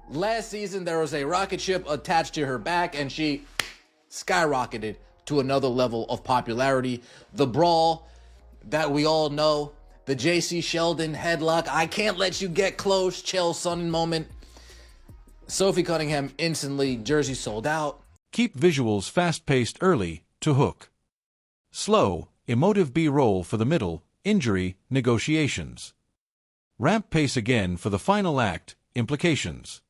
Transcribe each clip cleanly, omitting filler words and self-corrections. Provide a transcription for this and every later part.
Last season, there was a rocket ship attached to her back, and she skyrocketed to another level of popularity. The brawl that we all know, the J.C. Sheldon headlock, I can't let you get close, Chael Sonnen moment. Sophie Cunningham instantly, jersey sold out. Keep visuals fast-paced early to hook. Slow, emotive B-roll for the middle, injury, negotiations. Ramp pace again for the final act, implications.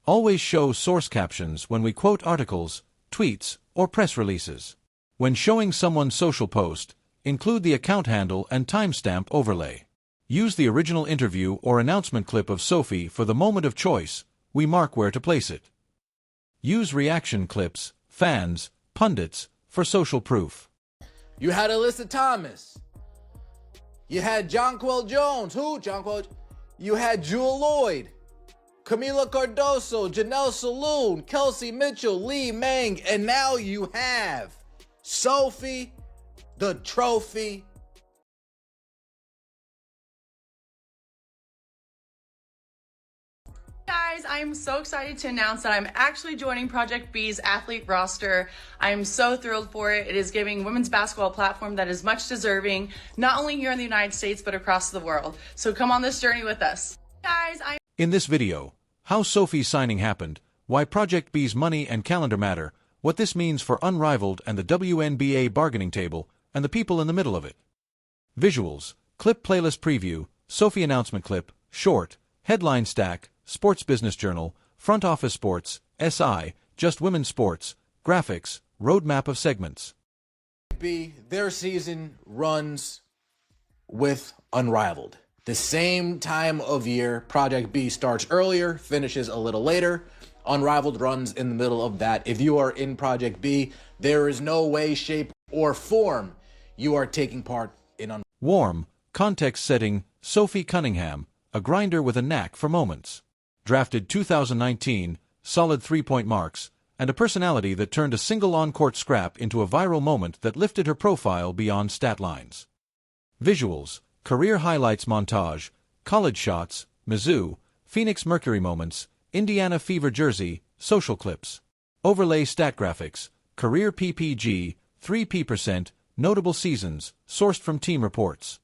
Always show source captions when we quote articles, tweets, or press releases. When showing someone's social post, include the account handle and timestamp overlay. Use the original interview or announcement clip of Sophie for the moment of choice. We mark where to place it. Use reaction clips, fans, pundits, for social proof. You had Alyssa Thomas. You had Jonquel Jones. Who? Jonquel. You had Jewel Lloyd, Camila Cardoso, Janelle Saloon, Kelsey Mitchell, Lee Mang, and now you have Sophie, the trophy. Guys, I am so excited to announce that I'm actually joining Project B's athlete roster. I am so thrilled for it. It is giving women's basketball a platform that is much deserving, not only here in the United States, but across the world. So come on this journey with us. Guys, In this video, how Sophie's signing happened, why Project B's money and calendar matter, what this means for Unrivaled and the WNBA bargaining table, and the people in the middle of it. Visuals, clip playlist preview, Sophie announcement clip, short, headline stack, Sports Business Journal, Front Office Sports, SI, Just Women's Sports, graphics, roadmap of segments. B, their season runs with Unrivaled. The same time of year, Project B starts earlier, finishes a little later. Unrivaled runs in the middle of that. If you are in Project B, there is no way, shape, or form you are taking part in Unrivaled. Warm, context-setting, Sophie Cunningham, a grinder with a knack for moments. Drafted 2019, solid three-point marks, and a personality that turned a single on-court scrap into a viral moment that lifted her profile beyond stat lines. Visuals, career highlights montage, college shots, Mizzou, Phoenix Mercury moments, Indiana Fever jersey, social clips. Overlay stat graphics, career PPG, 3%, notable seasons, sourced from team reports.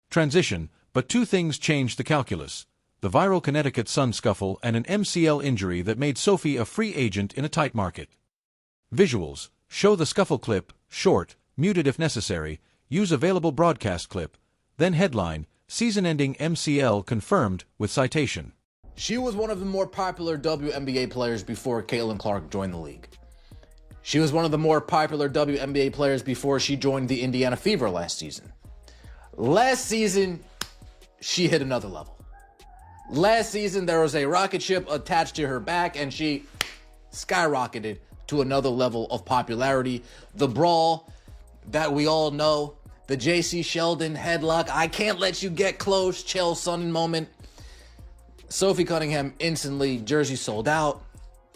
Transition, but two things changed the calculus. The viral Connecticut Sun scuffle and an MCL injury that made Sophie a free agent in a tight market. Visuals, show the scuffle clip, short, muted if necessary, use available broadcast clip, then headline, season-ending MCL confirmed with citation. She was one of the more popular WNBA players before Caitlin Clark joined the league. She was one of the more popular WNBA players before she joined the Indiana Fever last season. Last season, she hit another level. Last season, there was a rocket ship attached to her back, and she skyrocketed to another level of popularity. The brawl that we all know, the J.C. Sheldon headlock, I can't let you get close, Chael Sonnen moment. Sophie Cunningham instantly, jersey sold out.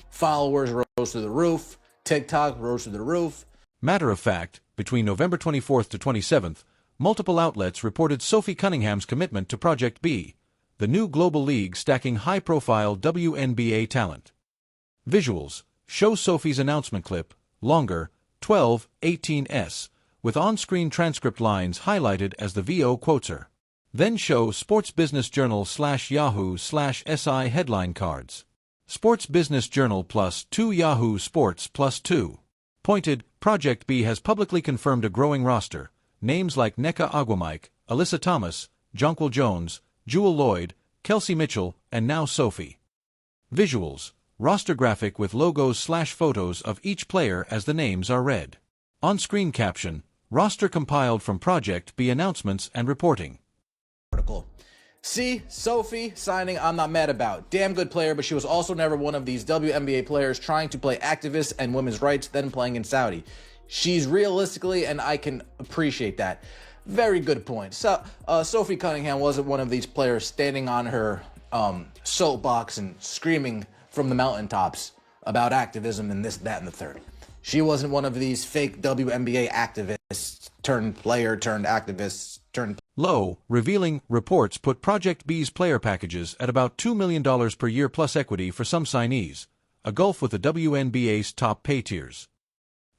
Followers rose to the roof. TikTok rose to the roof. Matter of fact, between November 24th to 27th, multiple outlets reported Sophie Cunningham's commitment to Project B, the new global league stacking high-profile WNBA talent. Visuals, show Sophie's announcement clip, longer, 12:18s, with on-screen transcript lines highlighted as the VO quotes her. Then show Sports Business Journal /Yahoo/SI headline cards. Sports Business Journal +2 Yahoo Sports +2. Pointed, Project B has publicly confirmed a growing roster. Names like Nneka Agwamike, Alyssa Thomas, Jonquel Jones, Jewel Lloyd, Kelsey Mitchell, and now Sophie. Visuals, roster graphic with logos/photos of each player as the names are read. On-screen caption, roster compiled from Project B announcements and reporting. See, Sophie signing I'm not mad about. Damn good player, but she was also never one of these WNBA players trying to play activists and women's rights, then playing in Saudi. She's realistically, and I can appreciate that. Very good point. So, Sophie Cunningham wasn't one of these players standing on her soapbox and screaming from the mountaintops about activism and this, that, and the third. She wasn't one of these fake WNBA activists turned player turned activists turned Low, revealing reports put Project B's player packages at about $2 million per year plus equity for some signees, a gulf with the WNBA's top pay tiers.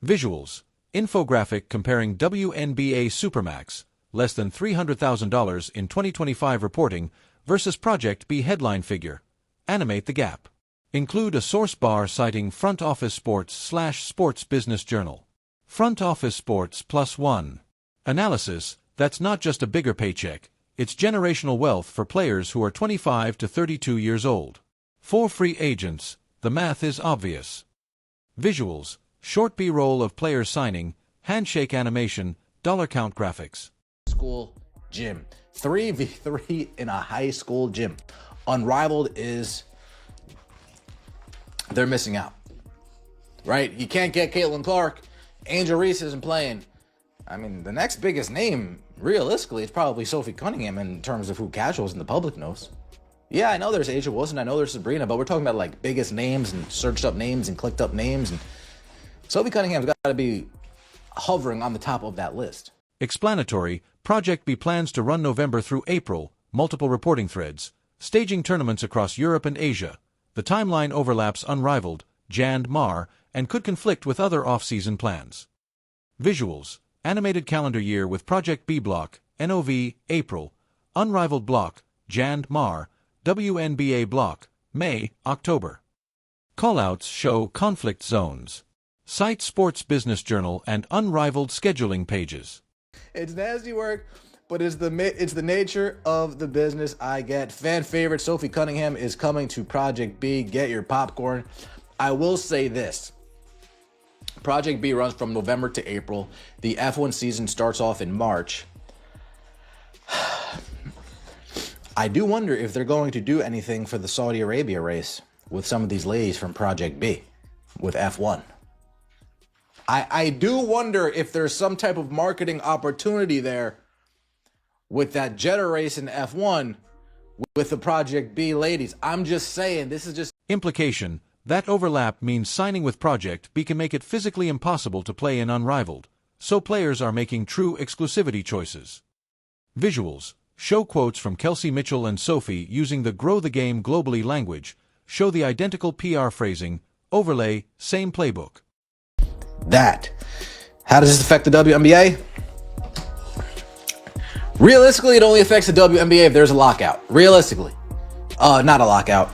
Visuals. Infographic comparing WNBA Supermax, less than $300,000 in 2025 reporting, versus Project B headline figure. Animate the gap. Include a source bar citing Front Office Sports/Sports Business Journal. Front Office Sports +1. Analysis. That's not just a bigger paycheck, it's generational wealth for players who are 25 to 32 years old. For free agents, the math is obvious. Visuals. Short B-roll of players signing, handshake animation, dollar count graphics. School gym. 3v3 in a high school gym. Unrivaled is... they're missing out. Right? You can't get Caitlin Clark. Angel Reese isn't playing. I mean, the next biggest name, realistically, is probably Sophie Cunningham in terms of who casuals in the public knows. Yeah, I know there's Asia Wilson, I know there's Sabrina, but we're talking about like biggest names and searched up names and clicked up names. And Sophie Cunningham's got to be hovering on the top of that list. Explanatory, Project B plans to run November through April, multiple reporting threads, staging tournaments across Europe and Asia. The timeline overlaps Unrivaled, Jan-Mar, and could conflict with other off-season plans. Visuals. Animated calendar year with Project B block, NOV, April, Unrivaled block, Jan-Mar, WNBA block, May, October. Callouts show conflict zones. Cite Sports Business Journal and Unrivaled scheduling pages. It's nasty work, but it's the nature of the business. I get. Fan favorite Sophie Cunningham is coming to Project B. Get your popcorn. I will say this. Project B runs from November to April. The F1 season starts off in March. I do wonder if they're going to do anything for the Saudi Arabia race with some of these ladies from Project B with F1. I do wonder if there's some type of marketing opportunity there with that Jeddah race in F1 with the Project B ladies. I'm just saying, this is just... Implication. That overlap means signing with Project B can make it physically impossible to play in Unrivaled, so players are making true exclusivity choices. Visuals. Show quotes from Kelsey Mitchell and Sophie using the Grow the Game globally language, show the identical PR phrasing, overlay, same playbook. That. How does this affect the WNBA? Realistically, it only affects the WNBA if there's a lockout. Realistically. Not a lockout.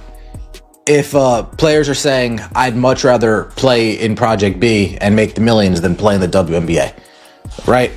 If players are saying, I'd much rather play in Project B and make the millions than play in the WNBA. Right?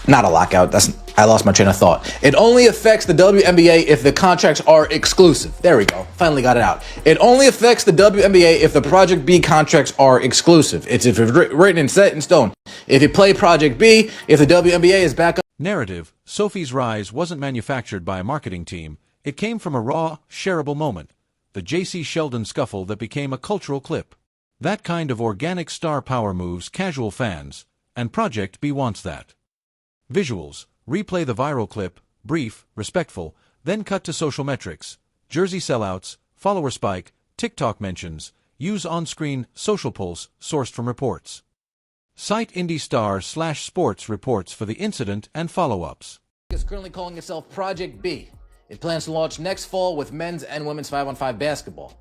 Not a lockout. I lost my train of thought. It only affects the WNBA if the contracts are exclusive. There we go. Finally got it out. It only affects the WNBA if the Project B contracts are exclusive. It's if it's written and set in stone. If you play Project B, if the WNBA is back up. Narrative. Sophie's rise wasn't manufactured by a marketing team. It came from a raw, shareable moment. The J.C. Sheldon scuffle that became a cultural clip. That kind of organic star power moves casual fans, and Project B wants that. Visuals. Replay the viral clip, brief, respectful, then cut to social metrics, jersey sellouts, follower spike, TikTok mentions, use on-screen social pulse sourced from reports. Cite IndyStar/Sports reports for the incident and follow-ups. It's currently calling itself Project B. It plans to launch next fall with men's and women's 5-on-5 basketball.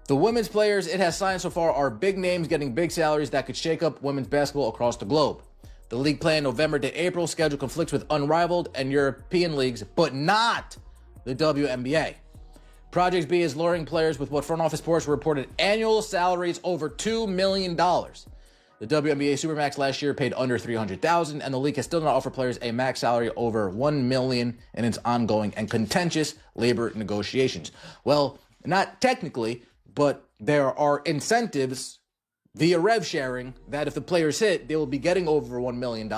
The women's players it has signed so far are big names getting big salaries that could shake up women's basketball across the globe. The league planned November to April schedule conflicts with Unrivaled and European leagues, but not the WNBA. Project B is luring players with what Front Office Sports reported annual salaries over $2 million. The WNBA Supermax last year paid under $300,000, and the league has still not offered players a max salary over $1 million in its ongoing and contentious labor negotiations. Well, not technically, but there are incentives via rev sharing that if the players hit, they will be getting over $1 million.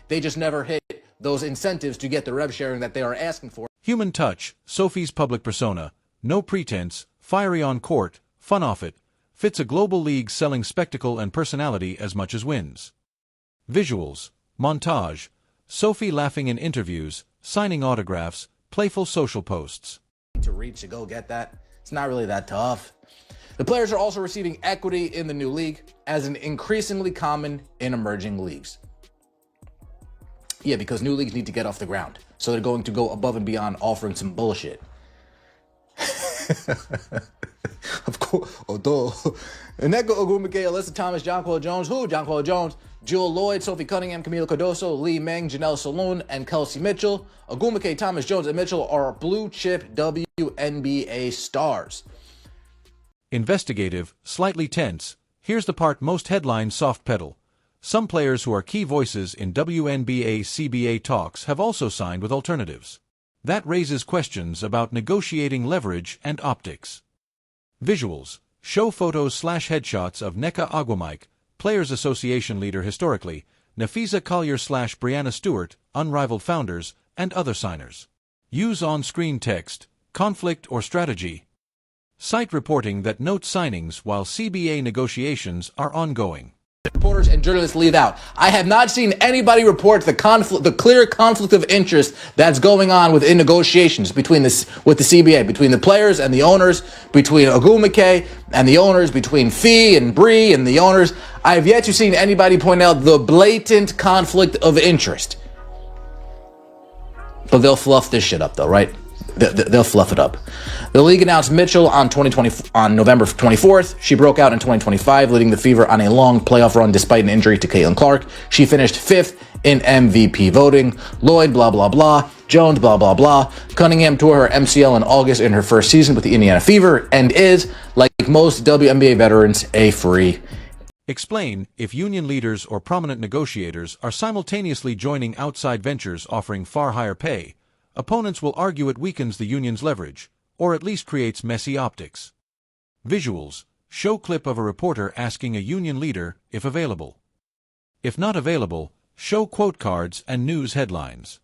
They just never hit those incentives to get the rev sharing that they are asking for. Human touch, Sophie's public persona, no pretense, fiery on court, fun off it, fits a global league selling spectacle and personality as much as wins. Visuals, montage, Sophie laughing in interviews, signing autographs, playful social posts. To reach to go get that, it's not really that tough. The players are also receiving equity in the new league, as an increasingly common in emerging leagues. Yeah, because new leagues need to get off the ground. So they're going to go above and beyond offering some bullshit. Of course. Although. Nneka Ogwumike, Alyssa Thomas, Jonquel Jones. Who? Jonquel Jones. Jewel Lloyd, Sophie Cunningham, Camila Cardoso, Lee Meng, Janelle Saloon, and Kelsey Mitchell. Ogwumike, Thomas Jones, and Mitchell are blue chip WNBA stars. Investigative, slightly tense. Here's the part most headlines soft pedal. Some players who are key voices in WNBA CBA talks have also signed with alternatives. That raises questions about negotiating leverage and optics. Visuals. Show photos/headshots of Nneka Ogwumike, Players Association leader historically, Nafisa Collier/Brianna Stewart, unrivaled founders, and other signers. Use on-screen text, conflict or strategy. Site reporting that notes signings while CBA negotiations are ongoing. Reporters and journalists leave out. I have not seen anybody report the clear conflict of interest that's going on within negotiations with the CBA, between the players and the owners, between Ogwumike and the owners, between Fee and Bree and the owners. I have yet to see anybody point out the blatant conflict of interest. But they'll fluff this shit up, though, right? They'll fluff it up. The league announced Mitchell on November 24th. She broke out in 2025, leading the Fever on a long playoff run despite an injury to Caitlin Clark. She finished 5th in MVP voting. Lloyd, blah, blah, blah. Jones, blah, blah, blah. Cunningham tore her MCL in August in her first season with the Indiana Fever and is, like most WNBA veterans, a free. Explain if union leaders or prominent negotiators are simultaneously joining outside ventures offering far higher pay. Opponents will argue it weakens the union's leverage, or at least creates messy optics. Visuals. Show clip of a reporter asking a union leader if available. If not available, show quote cards and news headlines.